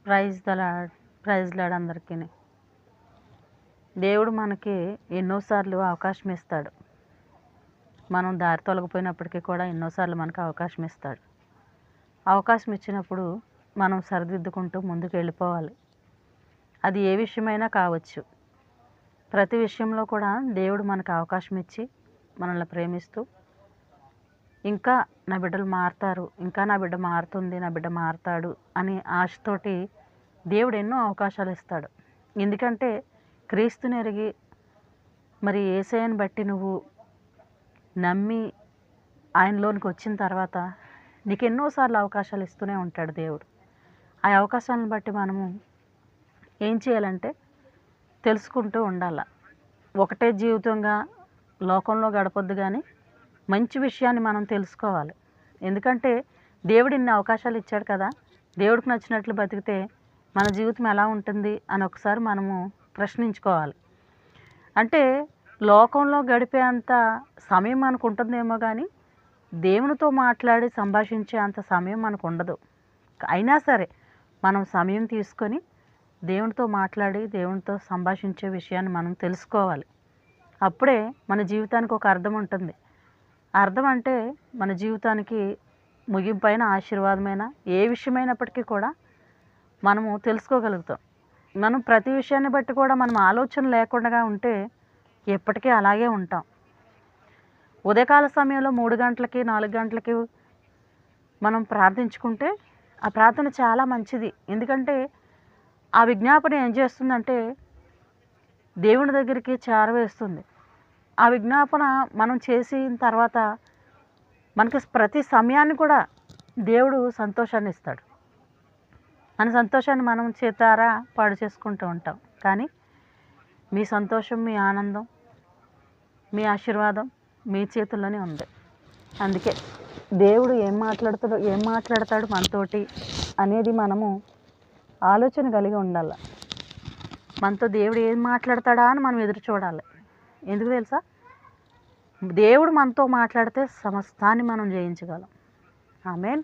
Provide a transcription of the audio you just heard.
Praise the lord. Praise lord అందరికీ. దేవుడు మనకి ఎన్నోసార్లు అవకాశం ఇస్తాడు. మనం దారి తొలగిపోయినప్పటికీ కూడా ఎన్నోసార్లు మనకు అవకాశం ఇస్తాడు. అవకాశం ఇచ్చినప్పుడు మనం సరిదిద్దుకుంటూ ముందుకు వెళ్ళిపోవాలి. అది ఏ విషయమైనా కావచ్చు. ప్రతి విషయంలో కూడా దేవుడు మనకు అవకాశం ఇచ్చి మనల్ని ప్రేమిస్తూ ఇంకా నా బిడ్డలు మారుతారు, ఇంకా నా బిడ్డ మారుతుంది, నా బిడ్డ మారుతాడు అని ఆశతోటి దేవుడు ఎన్నో అవకాశాలు ఇస్తాడు. ఎందుకంటే క్రీస్తుని ఎరిగి మరి యేసయ్యను బట్టి నువ్వు నమ్మి ఆయనలోనికి వచ్చిన తర్వాత నీకు ఎన్నోసార్లు అవకాశాలు ఇస్తూనే ఉంటాడు దేవుడు. ఆ అవకాశాలను బట్టి మనము ఏం చేయాలంటే తెలుసుకుంటూ ఉండాల. ఒకటే జీవితంగా లోకంలో గడపొద్దు, కానీ మంచి విషయాన్ని మనం తెలుసుకోవాలి. ఎందుకంటే దేవుడు ఇన్ని అవకాశాలు ఇచ్చాడు కదా, దేవుడికి నచ్చినట్లు బతికితే మన జీవితం ఎలా ఉంటుంది అని ఒకసారి మనము ప్రశ్నించుకోవాలి. అంటే లోకంలో గడిపే అంత సమయం మనకు ఉంటుందేమో, కానీ దేవునితో మాట్లాడి సంభాషించే అంత సమయం మనకు ఉండదు. అయినా సరే మనం సమయం తీసుకొని దేవునితో మాట్లాడి దేవునితో సంభాషించే విషయాన్ని మనం తెలుసుకోవాలి. అప్పుడే మన జీవితానికి ఒక అర్థం ఉంటుంది. అర్థం అంటే మన జీవితానికి ముగింపైన ఆశీర్వాదమైన ఏ విషయమైనప్పటికీ కూడా మనము తెలుసుకోగలుగుతాం. మనం ప్రతి విషయాన్ని బట్టి కూడా మనం ఆలోచన లేకుండా ఉంటే ఎప్పటికీ అలాగే ఉంటాం. ఉదయకాల సమయంలో 3 గంటలకి 4 గంటలకి మనం ప్రార్థించుకుంటే ఆ ప్రార్థన చాలా మంచిది. ఎందుకంటే ఆ విజ్ఞాపన ఏం చేస్తుందంటే దేవుని దగ్గరికి చేరవేస్తుంది. ఆ విజ్ఞాపన మనం చేసిన తర్వాత మనకి ప్రతి సమయాన్ని కూడా దేవుడు సంతోషాన్ని ఇస్తాడు. మన సంతోషాన్ని మనం చేతారా పాడు చేసుకుంటూ ఉంటాం. కానీ మీ సంతోషం, మీ ఆనందం, మీ ఆశీర్వాదం మీ చేతుల్లోనే ఉంది. అందుకే దేవుడు ఏం మాట్లాడతాడు మనతోటి అనేది మనము ఆలోచన కలిగి ఉండాలి. మనతో దేవుడు ఏం మాట్లాడతాడా అని మనం ఎదురు చూడాలి. ఎందుకు తెలుసా? దేవుడు మనతో మాట్లాడితే సమస్తాన్ని మనం జయించగలం. ఆమేన్.